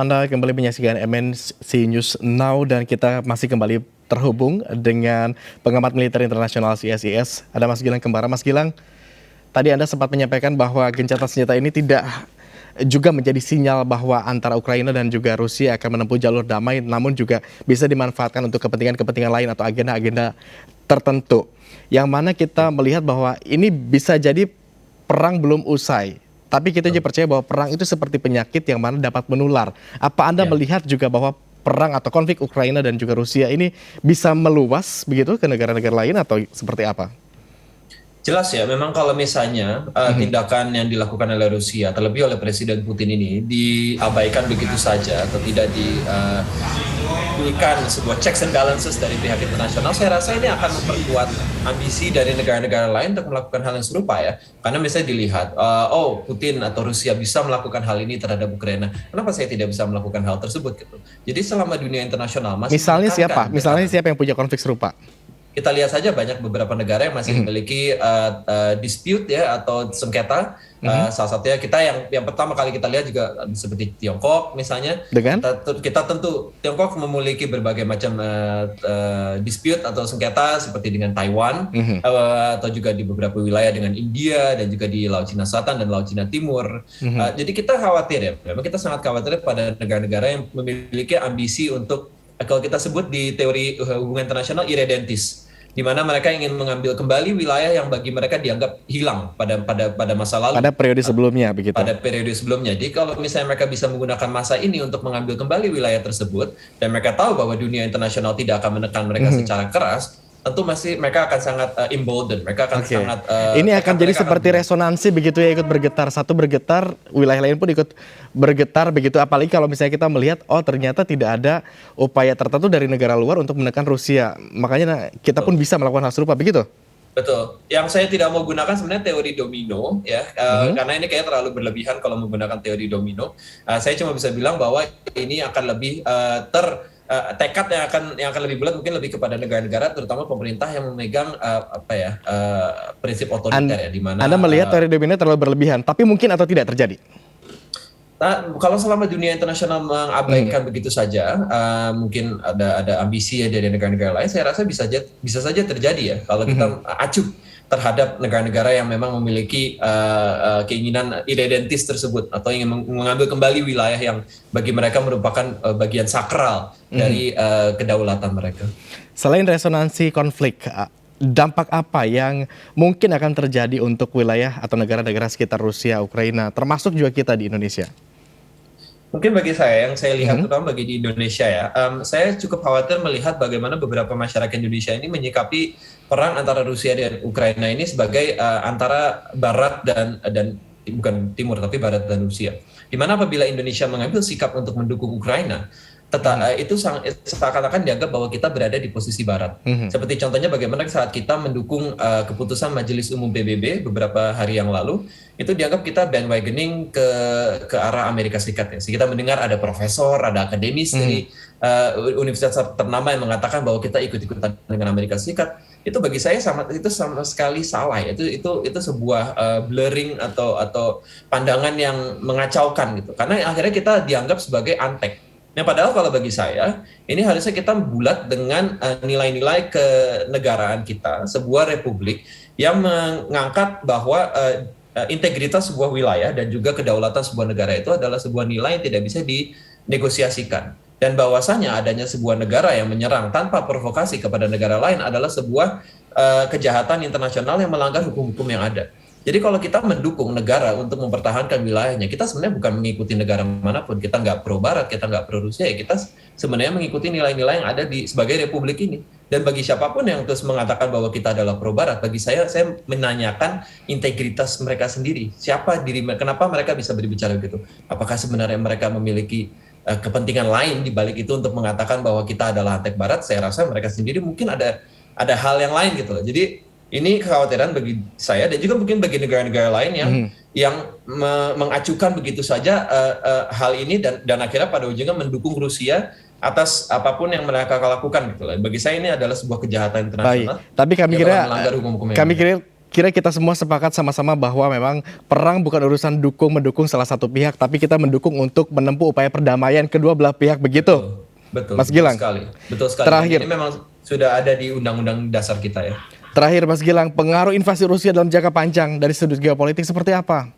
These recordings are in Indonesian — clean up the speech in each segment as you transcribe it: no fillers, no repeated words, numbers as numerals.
Anda kembali menyaksikan MNC News Now dan kita masih kembali terhubung dengan pengamat militer internasional CSIS. Ada Mas Gilang Kembara. Mas Gilang, tadi Anda sempat menyampaikan bahwa gencatan senjata ini tidak juga menjadi sinyal bahwa antara Ukraina dan juga Rusia akan menempuh jalur damai, namun juga bisa dimanfaatkan untuk kepentingan-kepentingan lain atau agenda-agenda tertentu. Yang mana kita melihat bahwa ini bisa jadi perang belum usai. Tapi kita juga percaya bahwa perang itu seperti penyakit yang mana dapat menular. Apa Anda melihat juga bahwa perang atau konflik Ukraina dan juga Rusia ini bisa meluas begitu ke negara-negara lain atau seperti apa? Jelas ya, memang kalau misalnya tindakan yang dilakukan oleh Rusia, terlebih oleh Presiden Putin ini, diabaikan begitu saja atau tidak diberikan sebuah checks and balances dari pihak internasional, saya rasa ini akan memperkuat ambisi dari negara-negara lain untuk melakukan hal yang serupa ya. Karena misalnya dilihat, oh Putin atau Rusia bisa melakukan hal ini terhadap Ukraina, kenapa saya tidak bisa melakukan hal tersebut gitu. Jadi selama dunia internasional masih Misalnya siapa? menekankan Misalnya siapa yang punya konflik serupa? kita lihat saja banyak beberapa negara yang masih memiliki dispute ya atau sengketa. Salah satunya kita yang pertama kali kita lihat juga seperti Tiongkok misalnya. Dengan? Kita tentu Tiongkok memiliki berbagai macam dispute atau sengketa seperti dengan Taiwan atau juga di beberapa wilayah dengan India dan juga di Laut Cina Selatan dan Laut Cina Timur. Jadi kita khawatir ya, memang kita sangat khawatir pada negara-negara yang memiliki ambisi untuk kalau kita sebut di teori hubungan internasional irredentis, di mana mereka ingin mengambil kembali wilayah yang bagi mereka dianggap hilang pada masa lalu. Pada periode sebelumnya begitu. Pada periode sebelumnya. Jadi kalau misalnya mereka bisa menggunakan masa ini untuk mengambil kembali wilayah tersebut, dan mereka tahu bahwa dunia internasional tidak akan menekan mereka secara keras, tentu masih mereka akan sangat emboldened, mereka akan sangat ini akan jadi seperti resonansi begitu ya, ikut bergetar, satu bergetar, wilayah lain pun ikut bergetar begitu, apalagi kalau misalnya kita melihat oh ternyata tidak ada upaya tertentu dari negara luar untuk menekan Rusia, makanya kita pun bisa melakukan hal serupa begitu. Betul. Yang saya tidak mau gunakan sebenarnya teori domino ya, karena ini kayak terlalu berlebihan kalau menggunakan teori domino. Saya cuma bisa bilang bahwa ini akan lebih tekad yang akan lebih bulat mungkin lebih kepada negara-negara terutama pemerintah yang memegang prinsip otoriter ya, di mana Anda melihat teori domino terlalu berlebihan, tapi mungkin atau tidak terjadi. Kalau selama dunia internasional mengabaikan begitu saja, mungkin ada ambisi ya dari negara-negara lain, saya rasa bisa saja terjadi ya kalau kita acuh terhadap negara-negara yang memang memiliki keinginan irredentis tersebut atau ingin mengambil kembali wilayah yang bagi mereka merupakan bagian sakral dari kedaulatan mereka. Selain resonansi konflik, dampak apa yang mungkin akan terjadi untuk wilayah atau negara-negara sekitar Rusia, Ukraina, termasuk juga kita di Indonesia? Mungkin bagi saya, yang saya lihat terutama bagi di Indonesia ya, saya cukup khawatir melihat bagaimana beberapa masyarakat Indonesia ini menyikapi perang antara Rusia dan Ukraina ini sebagai antara Barat dan bukan Timur tapi Barat dan Rusia. Di mana apabila Indonesia mengambil sikap untuk mendukung Ukraina, itu seakan-akan dianggap bahwa kita berada di posisi Barat. Seperti contohnya bagaimana saat kita mendukung keputusan Majelis Umum PBB beberapa hari yang lalu, itu dianggap kita bandwagoning ke arah Amerika Serikat. Ya. Kita mendengar ada profesor, ada akademis dari universitas ternama yang mengatakan bahwa kita ikut-ikutan dengan Amerika Serikat. Itu bagi saya sama sekali salah. Itu sebuah blurring atau pandangan yang mengacaukan gitu. Karena akhirnya kita dianggap sebagai antek. Nah, padahal kalau bagi saya, ini harusnya kita bulat dengan nilai-nilai kenegaraan kita, sebuah republik yang mengangkat bahwa integritas sebuah wilayah dan juga kedaulatan sebuah negara itu adalah sebuah nilai yang tidak bisa dinegosiasikan. Dan bahwasanya adanya sebuah negara yang menyerang tanpa provokasi kepada negara lain adalah sebuah kejahatan internasional yang melanggar hukum-hukum yang ada. Jadi kalau kita mendukung negara untuk mempertahankan wilayahnya, kita sebenarnya bukan mengikuti negara manapun. Kita nggak pro Barat, kita nggak pro Rusia, ya kita sebenarnya mengikuti nilai-nilai yang ada sebagai republik ini. Dan bagi siapapun yang terus mengatakan bahwa kita adalah pro Barat, bagi saya menanyakan integritas mereka sendiri. Kenapa mereka bisa berbicara begitu? Apakah sebenarnya mereka memiliki kepentingan lain di balik itu untuk mengatakan bahwa kita adalah antek Barat? Saya rasa mereka sendiri mungkin ada hal yang lain gitu loh. Jadi ini kekhawatiran bagi saya dan juga mungkin bagi negara-negara lain yang mengacukan begitu saja hal ini dan akhirnya pada ujungnya mendukung Rusia atas apapun yang mereka lakukan gitu. Bagi saya ini adalah sebuah kejahatan internasional. Baik, tapi kami kira kira kita semua sepakat sama-sama bahwa memang perang bukan urusan mendukung salah satu pihak, tapi kita mendukung untuk menempuh upaya perdamaian kedua belah pihak, begitu, Betul, Mas Gilang? betul sekali. Terakhir, Dan ini memang sudah ada di undang-undang dasar kita ya. terakhir Mas Gilang, pengaruh invasi Rusia dalam jangka panjang dari sudut geopolitik seperti apa?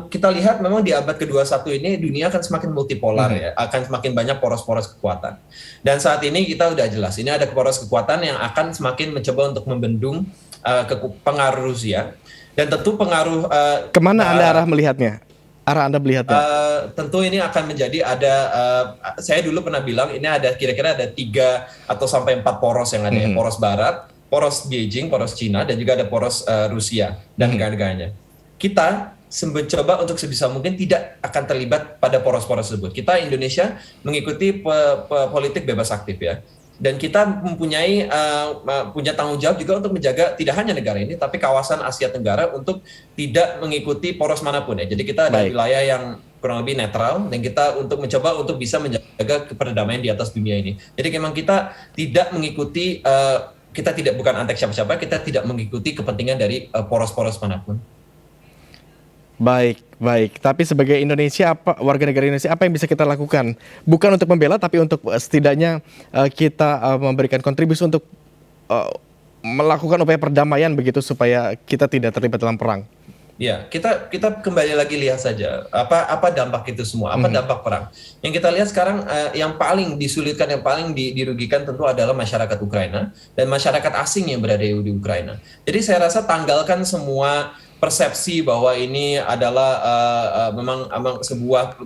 Kita lihat memang di abad ke-21 ini dunia akan semakin multipolar ya, akan semakin banyak poros-poros kekuatan. Dan saat ini kita udah jelas, ini ada poros kekuatan yang akan semakin mencoba untuk membendung pengaruh Rusia. Dan tentu pengaruh Kemana Anda arah melihatnya? Arah Anda melihatnya? Tentu ini akan menjadi saya dulu pernah bilang ini ada kira-kira ada 3 atau sampai 4 poros yang ada ya. Poros Barat, poros Beijing, poros Cina, dan juga ada poros Rusia dan negara-negaranya. Kita mencoba untuk sebisa mungkin tidak akan terlibat pada poros-poros tersebut. Kita Indonesia mengikuti politik bebas aktif ya. Dan kita punya tanggung jawab juga untuk menjaga tidak hanya negara ini, tapi kawasan Asia Tenggara untuk tidak mengikuti poros manapun ya. Jadi kita ada wilayah yang kurang lebih netral, dan kita untuk mencoba untuk bisa menjaga perdamaian di atas dunia ini. Jadi memang kita tidak mengikuti, kita tidak bukan antek siapa-siapa, kita tidak mengikuti kepentingan dari poros-poros manapun. Baik. Tapi sebagai warga negara Indonesia, apa yang bisa kita lakukan? Bukan untuk membela, tapi untuk setidaknya kita memberikan kontribusi untuk melakukan upaya perdamaian begitu supaya kita tidak terlibat dalam perang. Ya, kita kembali lagi lihat saja apa dampak itu semua, apa dampak perang. Yang kita lihat sekarang yang paling disulitkan, yang paling dirugikan tentu adalah masyarakat Ukraina dan masyarakat asing yang berada di Ukraina. Jadi saya rasa tanggalkan semua persepsi bahwa ini adalah memang sebuah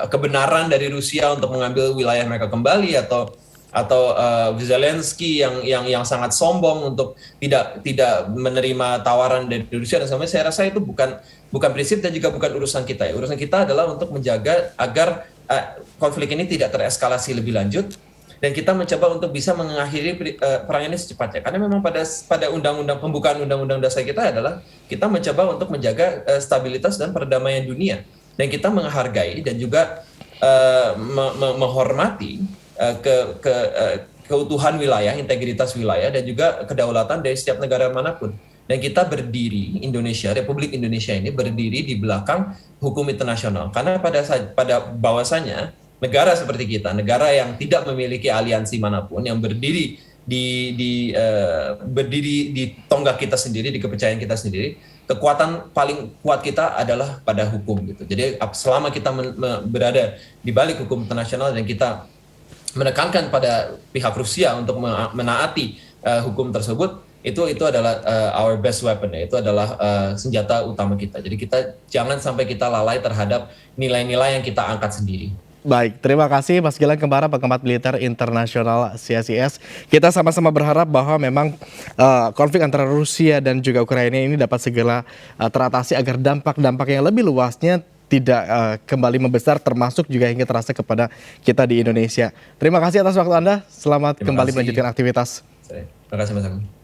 kebenaran dari Rusia untuk mengambil wilayah mereka kembali, atau Zelensky yang sangat sombong untuk tidak menerima tawaran dari Rusia dan sebagainya. Saya rasa itu bukan prinsip dan juga bukan urusan kita ya. Urusan kita adalah untuk menjaga agar konflik ini tidak tereskalasi lebih lanjut, dan kita mencoba untuk bisa mengakhiri perang ini secepatnya. Karena memang pada pembukaan undang-undang dasar kita adalah kita mencoba untuk menjaga stabilitas dan perdamaian dunia, dan kita menghargai dan juga menghormati keutuhan wilayah, integritas wilayah, dan juga kedaulatan dari setiap negara manapun. Dan kita berdiri, Republik Indonesia ini berdiri di belakang hukum internasional. Karena pada bahwasanya negara seperti kita, negara yang tidak memiliki aliansi manapun, yang berdiri di tonggak kita sendiri, di kepercayaan kita sendiri, kekuatan paling kuat kita adalah pada hukum gitu. Jadi selama kita berada di balik hukum internasional dan kita menekankan pada pihak Rusia untuk menaati hukum tersebut, itu adalah our best weapon ya. Itu adalah senjata utama kita. Jadi kita jangan sampai kita lalai terhadap nilai-nilai yang kita angkat sendiri. Baik, terima kasih Mas Gilang Kembara, Pengamat Militer Internasional CSIS. Kita sama-sama berharap bahwa memang konflik antara Rusia dan juga Ukraina ini dapat segera teratasi agar dampak-dampak yang lebih luasnya tidak kembali membesar, termasuk juga hingga terasa kepada kita di Indonesia. Terima kasih atas waktu Anda. Selamat kembali melanjutkan aktivitas. Terima kasih Mas Agung.